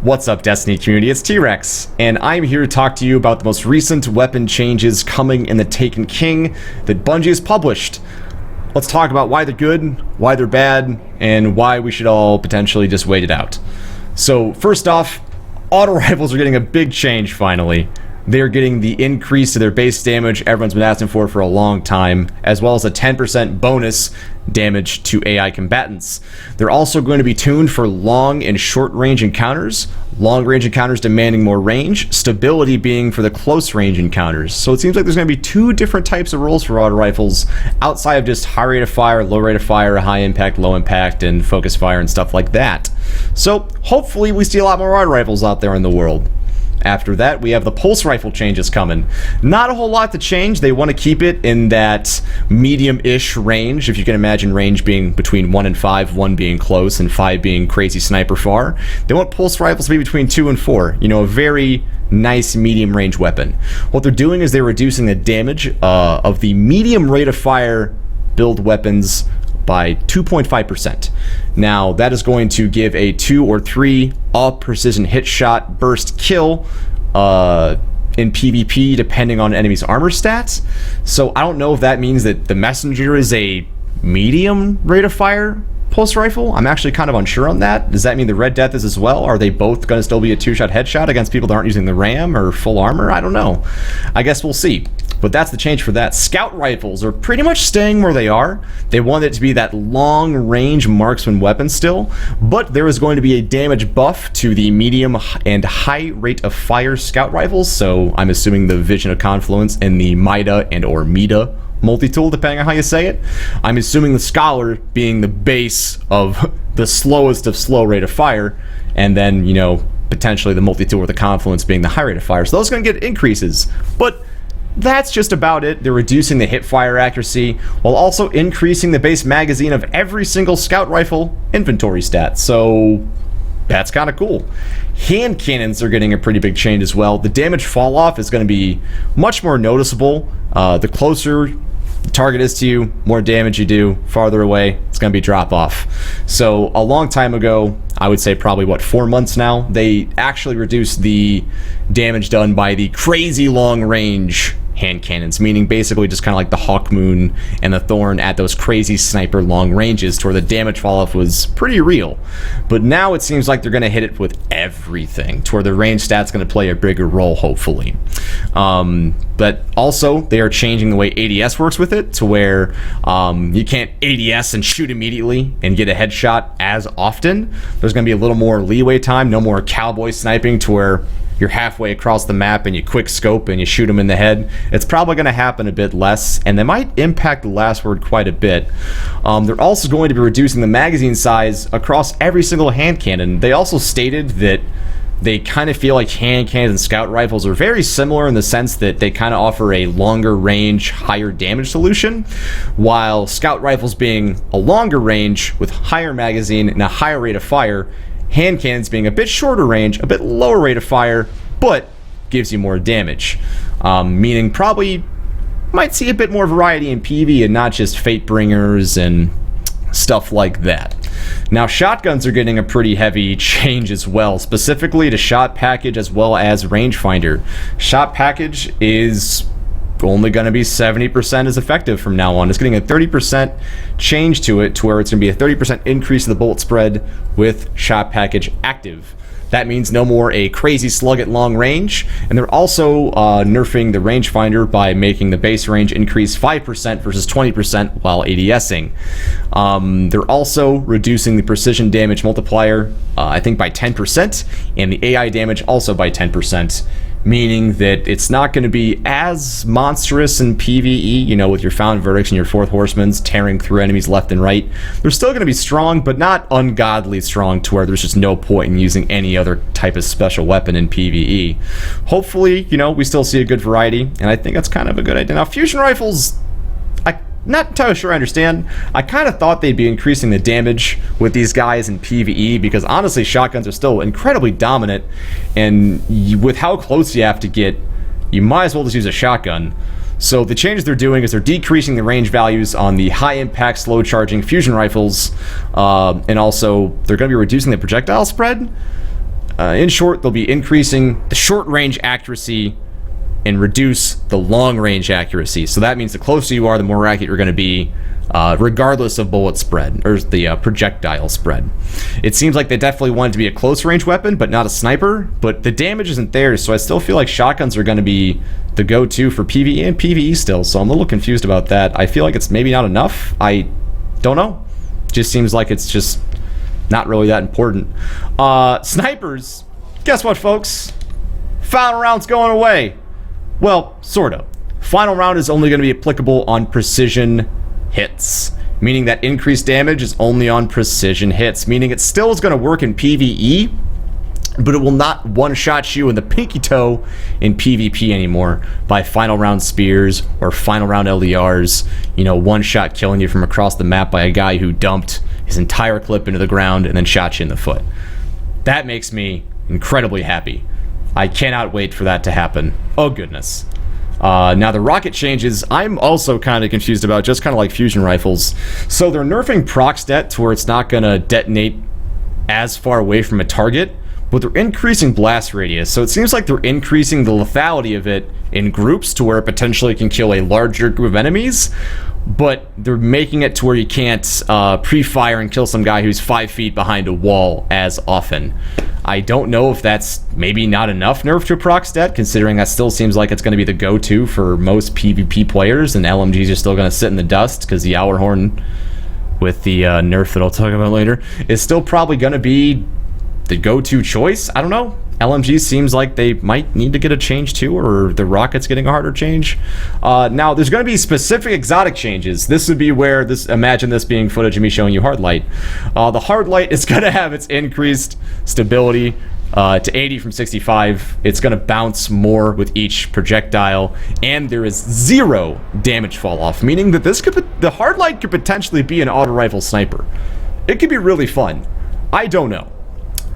What's up, Destiny community? It's T-Rex, and I'm here to talk to you about the most recent weapon changes coming in the Taken King that Bungie has published. Let's talk about why they're good, why they're bad, and why we should all potentially just wait it out. So, first off, auto rifles are getting a big change finally. They're getting the increase to their base damage everyone's been asking for a long time, as well as a 10% bonus damage to AI combatants. They're also going to be tuned for long and short range encounters, long range encounters demanding more range, stability being for the close range encounters. So it seems like there's going to be two different types of roles for auto rifles outside of just high rate of fire, low rate of fire, high impact, low impact, and focus fire and stuff like that. So hopefully we see a lot more auto rifles out there in the world. After that, we have the pulse rifle changes coming. Not a whole lot to change. They want to keep it in that medium-ish range, if you can imagine range being between 1 and 5, 1 being close and 5 being crazy sniper far. They want pulse rifles to be between 2 and 4. You know, a very nice medium range weapon. What they're doing is they're reducing the damage of the medium rate of fire build weapons by 2.5%. Now, that is going to give a 2 or 3 all-precision hit shot burst kill in PvP, depending on enemy's armor stats. So I don't know if that means that the messenger is a medium rate of fire pulse rifle. I'm actually kind of unsure on that. Does that mean the Red Death is as well? Are they both going to still be a 2-shot headshot against people that aren't using the RAM or full armor? I don't know. I guess we'll see. But that's the change for that. Scout rifles are pretty much staying where they are. They want it to be that long-range marksman weapon still, but there is going to be a damage buff to the medium and high rate of fire scout rifles, so I'm assuming the Vision of Confluence and the Mida and or Mida multi-tool, depending on how you say it. I'm assuming the Scholar being the base of the slowest of slow rate of fire, and then, you know, potentially the multi-tool or the Confluence being the high rate of fire. So those are going to get increases, but that's just about it. They're reducing the hip fire accuracy while also increasing the base magazine of every single scout rifle inventory stat. So that's kind of cool. Hand cannons are getting a pretty big change as well. The damage fall off is going to be much more noticeable. The closer the target is to you, more damage you do. Farther away, it's going to be drop off. So a long time ago, I would say probably, what, 4 months now, they actually reduced the damage done by the crazy long range hand cannons, meaning basically just kind of like the Hawk Moon and the Thorn at those crazy sniper long ranges to where the damage fall off was pretty real. But now it seems like they're going to hit it with everything to where the range stat's going to play a bigger role, hopefully. But also they are changing the way ADS works with it to where you can't ADS and shoot immediately and get a headshot as often. There's going to be a little more leeway time, no more cowboy sniping to where you're halfway across the map and you quick scope and you shoot them in the head. It's probably going to happen a bit less, and they might impact the last word quite a bit. They're also going to be reducing the magazine size across every single hand cannon. They also stated that they kind of feel like hand cannons and scout rifles are very similar in the sense that they kind of offer a longer range, higher damage solution, while scout rifles being a longer range with higher magazine and a higher rate of fire, hand cannons being a bit shorter range, a bit lower rate of fire, but gives you more damage. Meaning probably might see a bit more variety in PV and not just Fate Bringers and stuff like that. Now, shotguns are getting a pretty heavy change as well, specifically to shot package as well as rangefinder. Shot package is only going to be 70% as effective from now on. It's getting a 30% change to it, to where it's going to be a 30% increase in the bullet spread with shot package active. That means no more a crazy slug at long range, and they're also nerfing the rangefinder by making the base range increase 5% versus 20% while ADSing. They're also reducing the precision damage multiplier, I think by 10%, and the AI damage also by 10%. Meaning that it's not going to be as monstrous in PvE, you know, with your Found Verdicts and your Fourth Horsemen's tearing through enemies left and right. They're still going to be strong, but not ungodly strong to where there's just no point in using any other type of special weapon in PvE. Hopefully, you know, we still see a good variety, and I think that's kind of a good idea. Now, fusion rifles, not entirely sure I understand. I kind of thought they'd be increasing the damage with these guys in PvE because honestly shotguns are still incredibly dominant, and with how close you have to get, you might as well just use a shotgun. So the changes they're doing is they're decreasing the range values on the high impact slow charging fusion rifles, and also they're going to be reducing the projectile spread. In short, they'll be increasing the short-range accuracy and reduce the long-range accuracy. So that means the closer you are, the more accurate you're going to be, regardless of bullet spread, or the projectile spread. It seems like they definitely want it to be a close-range weapon, but not a sniper, but the damage isn't there, so I still feel like shotguns are going to be the go-to for PvE and PvE still, so I'm a little confused about that. I feel like it's maybe not enough. I don't know. Just seems like it's just not really that important. Snipers, guess what, folks? Final round's going away. Well, sort of. Final round is only going to be applicable on precision hits, meaning that increased damage is only on precision hits, meaning it still is going to work in PvE, but it will not one-shot you in the pinky toe in PvP anymore by final round spears or final round LDRs, you know, one-shot killing you from across the map by a guy who dumped his entire clip into the ground and then shot you in the foot. That makes me incredibly happy. I cannot wait for that to happen. Oh, goodness. Now, the rocket changes, I'm also kind of confused about, just kind of like fusion rifles. So they're nerfing proc stat to where it's not going to detonate as far away from a target, but they're increasing blast radius. So it seems like they're increasing the lethality of it in groups to where it potentially can kill a larger group of enemies, but they're making it to where you can't pre-fire and kill some guy who's 5 feet behind a wall as often. I don't know if that's maybe not enough nerf to proc stat, considering that still seems like it's going to be the go-to for most PvP players, and LMGs are still going to sit in the dust, because the Gjallarhorn, with the nerf that I'll talk about later, is still probably going to be the go-to choice. I don't know. LMG seems like they might need to get a change too, or the rocket's getting a harder change. Now, there's going to be specific exotic changes. This would be where imagine this being footage of me showing you hard light. The hard light is going to have its increased stability to 80 from 65. It's going to bounce more with each projectile, and there is 0 damage fall off, meaning that the hard light could potentially be an auto rifle sniper. It could be really fun. I don't know.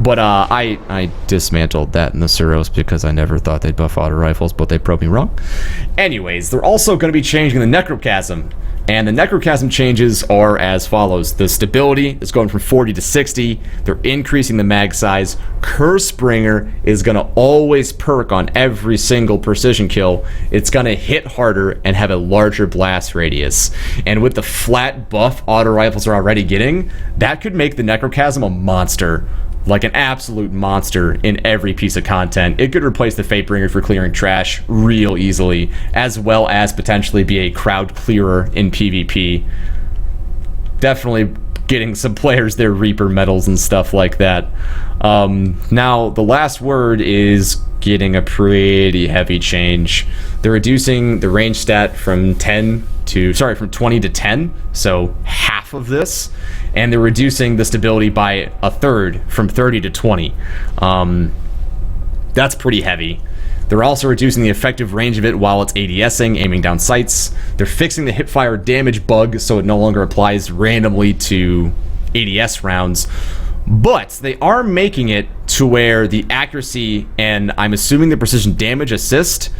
But I dismantled that in the Suros because I never thought they'd buff auto rifles, but they proved me wrong. Anyways, they're also going to be changing the necrochasm, and the necrochasm changes are as follows. The stability is going from 40 to 60. They're increasing the mag size. Curse Springer is going to always perk on every single precision kill. It's going to hit harder and have a larger blast radius. And with the flat buff auto rifles are already getting, that could make the necrochasm a monster. Like an absolute monster in every piece of content. It could replace the Fatebringer for clearing trash real easily, as well as potentially be a crowd clearer in PvP. Definitely getting some players their Reaper medals and stuff like that. Now, the last word is getting a pretty heavy change. They're reducing the range stat from 20 to 10, so half of this, and they're reducing the stability by a third from 30 to 20. That's pretty heavy. They're also reducing the effective range of it while it's ADSing, aiming down sights. They're fixing the hipfire damage bug so it no longer applies randomly to ADS rounds. But they are making it to where the accuracy and I'm assuming the precision damage assist,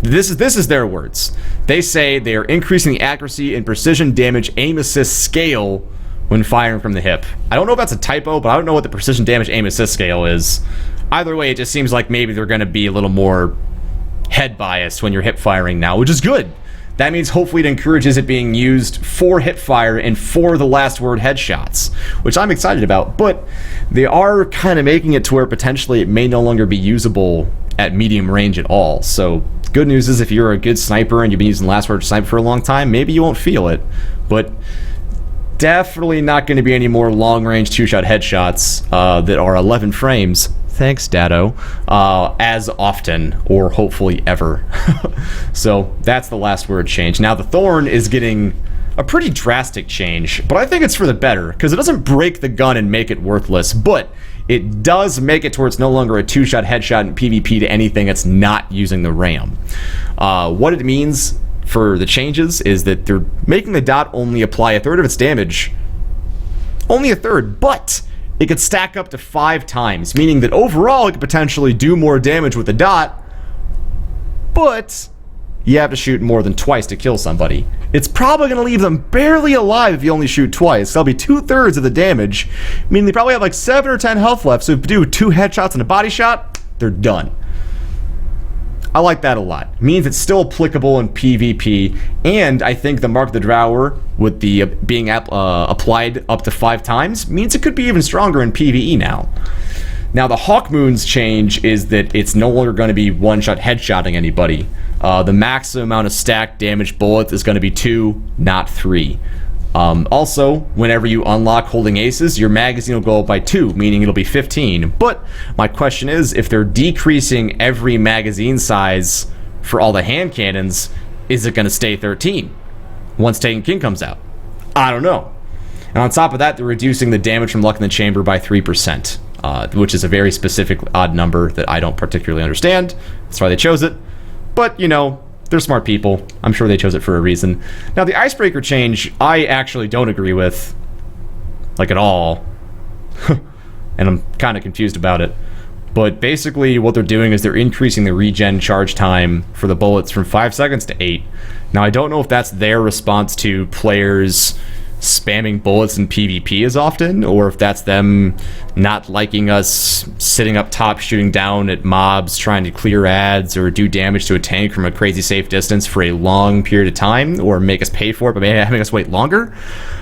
this is their words. They say they are increasing the accuracy and precision damage aim assist scale when firing from the hip. I don't know if that's a typo, but I don't know what the precision damage aim assist scale is. Either way, it just seems like maybe they're going to be a little more head biased when you're hip firing now, which is good. That means hopefully it encourages it being used for hip fire and for the last word headshots, which I'm excited about. But they are kind of making it to where potentially it may no longer be usable at medium range at all. So good news is if you're a good sniper and you've been using last word sniper for a long time, maybe you won't feel it. But definitely not going to be any more long-range two-shot headshots that are 11 frames. Thanks, Dado. As often, or hopefully ever. So that's the last word change. Now the Thorn is getting a pretty drastic change, but I think it's for the better, because it doesn't break the gun and make it worthless, but it does make it towards no longer a two-shot headshot in PvP to anything that's not using the RAM. What it means for the changes is that they're making the dot only apply a third of its damage. Only a third, but it could stack up to 5 times, meaning that overall it could potentially do more damage with the dot, but you have to shoot more than twice to kill somebody. it's probably going to leave them barely alive if you only shoot twice. That'll be 2/3 of the damage, meaning they probably have like 7 or 10 health left, so if you do 2 headshots and a body shot, they're done. I like that a lot. It means it's still applicable in PvP, and I think the Mark of the Drower, with the being applied up to 5 times, means it could be even stronger in PvE now. Now, the Hawkmoon's change is that it's no longer going to be one-shot headshotting anybody. The maximum amount of stacked damage bullets is going to be 2, not 3. Also, whenever you unlock holding aces, your magazine will go up by 2, meaning it'll be 15. But my question is, if they're decreasing every magazine size for all the hand cannons, is it going to stay 13 once Taken King comes out? I don't know. And on top of that, they're reducing the damage from Luck in the Chamber by 3%. Which is a very specific odd number that I don't particularly understand. That's why they chose it. But, you know, they're smart people. I'm sure they chose it for a reason. Now, the Icebreaker change, I actually don't agree with. Like, at all. And I'm kind of confused about it. But basically, what they're doing is they're increasing the regen charge time for the bullets from 5 seconds to 8. Now, I don't know if that's their response to players spamming bullets in PvP as often, or if that's them not liking us sitting up top shooting down at mobs trying to clear ads or do damage to a tank from a crazy safe distance for a long period of time, or make us pay for it but maybe having us wait longer.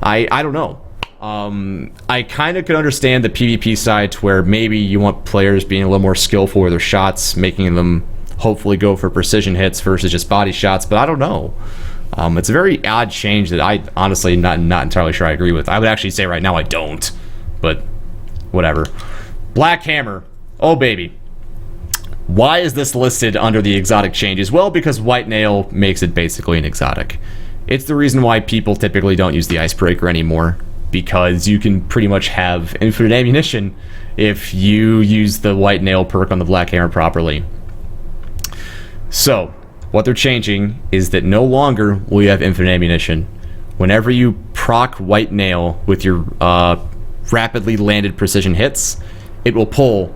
I don't know. I kind of could understand the PvP side to where maybe you want players being a little more skillful with their shots, making them hopefully go for precision hits versus just body shots, but I don't know. It's a very odd change that I honestly not entirely sure I agree with. I would actually say right now I don't, but whatever. Black Hammer. Oh, baby. Why is this listed under the exotic changes? Well, because White Nail makes it basically an exotic. It's the reason why people typically don't use the Icebreaker anymore, because you can pretty much have infinite ammunition if you use the White Nail perk on the Black Hammer properly. So, what they're changing is that no longer will you have infinite ammunition. Whenever you proc White Nail with your rapidly landed precision hits, it will pull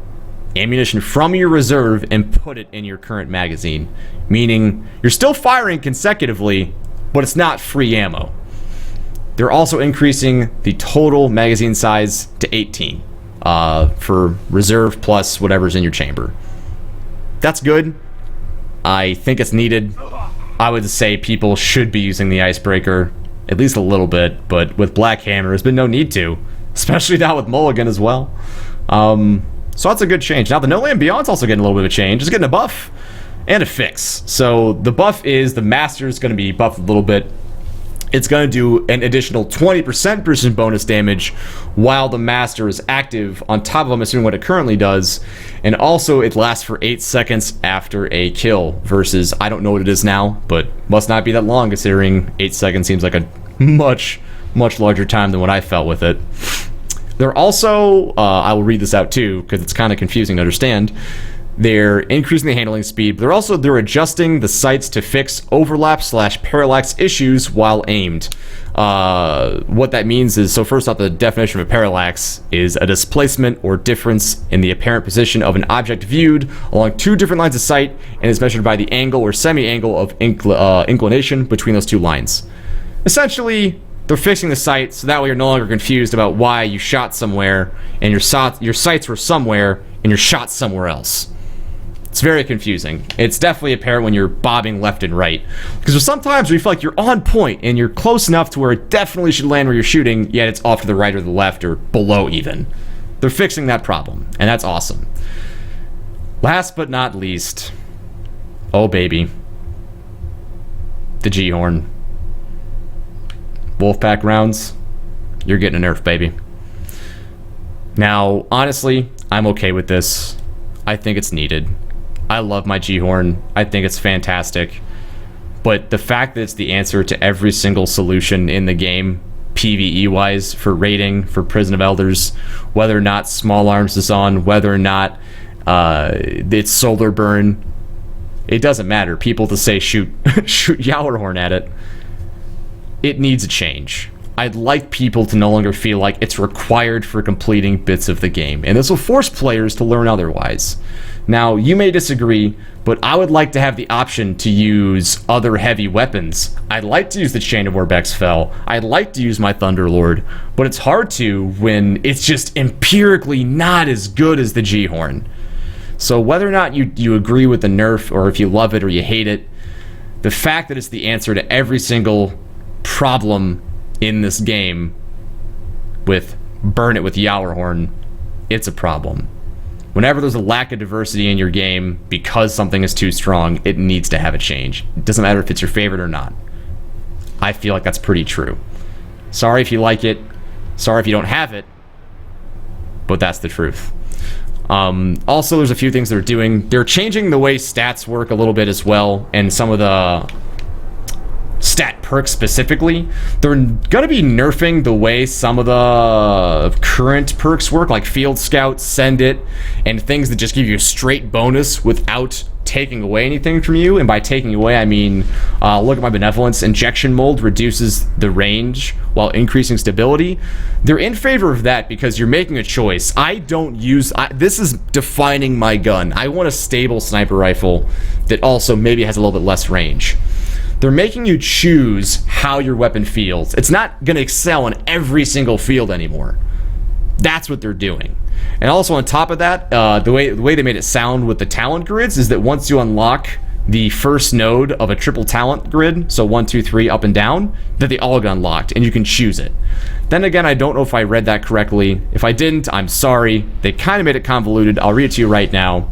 ammunition from your reserve and put it in your current magazine. Meaning, you're still firing consecutively, but it's not free ammo. They're also increasing the total magazine size to 18 for reserve plus whatever's in your chamber. That's good. I think it's needed. I would say people should be using the Icebreaker at least a little bit, but with Black Hammer, there's been no need to, especially now with Mulligan as well. So that's a good change. Now, the No Land Beyond's also getting a little bit of a change. It's getting a buff and a fix. So the buff is the Master's going to be buffed a little bit. It's going to do an additional 20% precision bonus damage while the Master is active on top of, I'm assuming, what it currently does. And also, it lasts for 8 seconds after a kill versus, I don't know what it is now, but must not be that long considering 8 seconds seems like a much larger time than what I felt with it. They're also, I will read this out too because it's kind of confusing to understand. They're increasing the handling speed, but they're adjusting the sights to fix overlap/parallax issues while aimed. What that means is, so first off, the definition of a parallax is a displacement or difference in the apparent position of an object viewed along 2 different lines of sight and is measured by the angle or semi-angle of inclination between those 2 lines. Essentially, they're fixing the sight so that way you're no longer confused about why you shot somewhere and your sights were somewhere and your shot somewhere else. It's very confusing. It's definitely apparent when you're bobbing left and right. Because there's sometimes where you feel like you're on point and you're close enough to where it definitely should land where you're shooting, yet it's off to the right or the left or below even. They're fixing that problem, and that's awesome. Last but not least, oh baby, the G-Horn. Wolfpack rounds, you're getting a nerf, baby. Now, honestly, I'm okay with this. I think it's needed. I love my G-Horn. I think it's fantastic. But the fact that it's the answer to every single solution in the game, PvE-wise, for raiding, for Prison of Elders, whether or not Small Arms is on, whether or not it's Solar Burn, it doesn't matter. People to say shoot Gjallarhorn at it. It needs a change. I'd like people to no longer feel like it's required for completing bits of the game, and this will force players to learn otherwise. Now, you may disagree, but I would like to have the option to use other heavy weapons. I'd like to use the Chain of Warbeck's Fell. I'd like to use my Thunderlord, but it's hard to when it's just empirically not as good as the Gjallarhorn. So whether or not you agree with the nerf, or if you love it or you hate it, the fact that it's the answer to every single problem in this game with burn it with Gjallarhorn, it's a problem. Whenever there's a lack of diversity in your game because something is too strong, it needs to have a change. It doesn't matter if it's your favorite or not. I feel like that's pretty true. Sorry if you like it. Sorry if you don't have it. But that's the truth. Also, there's a few things they're doing. They're changing the way stats work a little bit as well, and some of the stat perks specifically. They're gonna be nerfing the way some of the current perks work, like Field Scout, Send It, and things that just give you a straight bonus without taking away anything from you. And by taking away, I mean, look at my Benevolence. Injection Mold reduces the range while increasing stability. They're in favor of that because you're making a choice. This is defining my gun. I want a stable sniper rifle that also maybe has a little bit less range. They're making you choose how your weapon feels. It's not going to excel in every single field anymore. That's what they're doing. And also on top of that, the way they made it sound with the talent grids is that once you unlock the first node of a triple talent grid, so 1, 2, 3, up and down, that they all get unlocked, and you can choose it. Then again, I don't know if I read that correctly. If I didn't, I'm sorry. They kind of made it convoluted. I'll read it to you right now.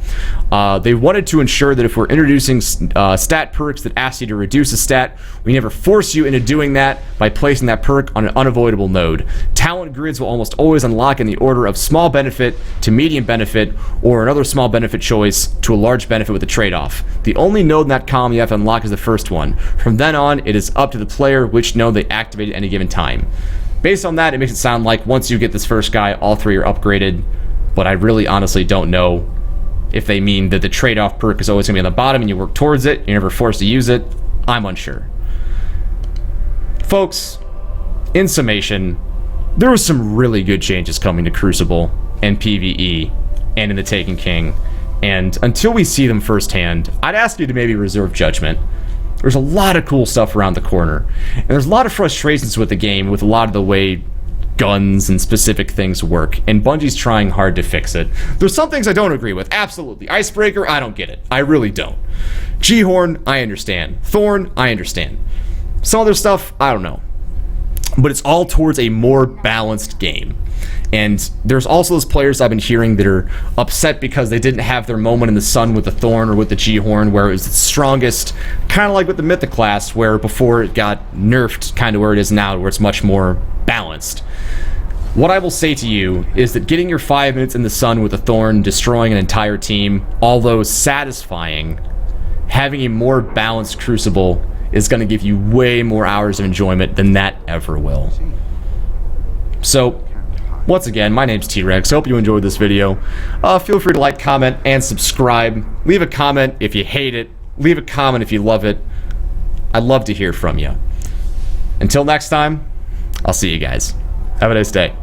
They wanted to ensure that if we're introducing stat perks that ask you to reduce a stat, we never force you into doing that by placing that perk on an unavoidable node. Talent grids will almost always unlock in the order of small benefit to medium benefit, or another small benefit choice to a large benefit with a trade-off. The only node in that column you have to unlock is the first one. From then on, it is up to the player which node they activate at any given time. Based on that, it makes it sound like once you get this first guy, all three are upgraded, but I really honestly don't know if they mean that the trade-off perk is always going to be on the bottom and you work towards it, you're never forced to use it. I'm unsure. Folks, in summation, there were some really good changes coming to Crucible and PvE and in the Taken King, and until we see them firsthand, I'd ask you to maybe reserve judgment. There's a lot of cool stuff around the corner, and there's a lot of frustrations with the game with a lot of the way guns and specific things work, and Bungie's trying hard to fix it. There's some things I don't agree with, absolutely. Icebreaker, I don't get it. I really don't. Gjallarhorn, I understand. Thorn, I understand. Some other stuff, I don't know. But it's all towards a more balanced game. And there's also those players I've been hearing that are upset because they didn't have their moment in the sun with the Thorn or with the Gjallarhorn where it was the strongest, kind of like with the Mythic class, where before it got nerfed kind of where it is now, where it's much more balanced. What I will say to you is that getting your 5 minutes in the sun with a Thorn, destroying an entire team, although satisfying, having a more balanced Crucible is going to give you way more hours of enjoyment than that ever will. So, once again, my name's T-Rex. I hope you enjoyed this video. Feel free to like, comment, and subscribe. Leave a comment if you hate it. Leave a comment if you love it. I'd love to hear from you. Until next time, I'll see you guys. Have a nice day.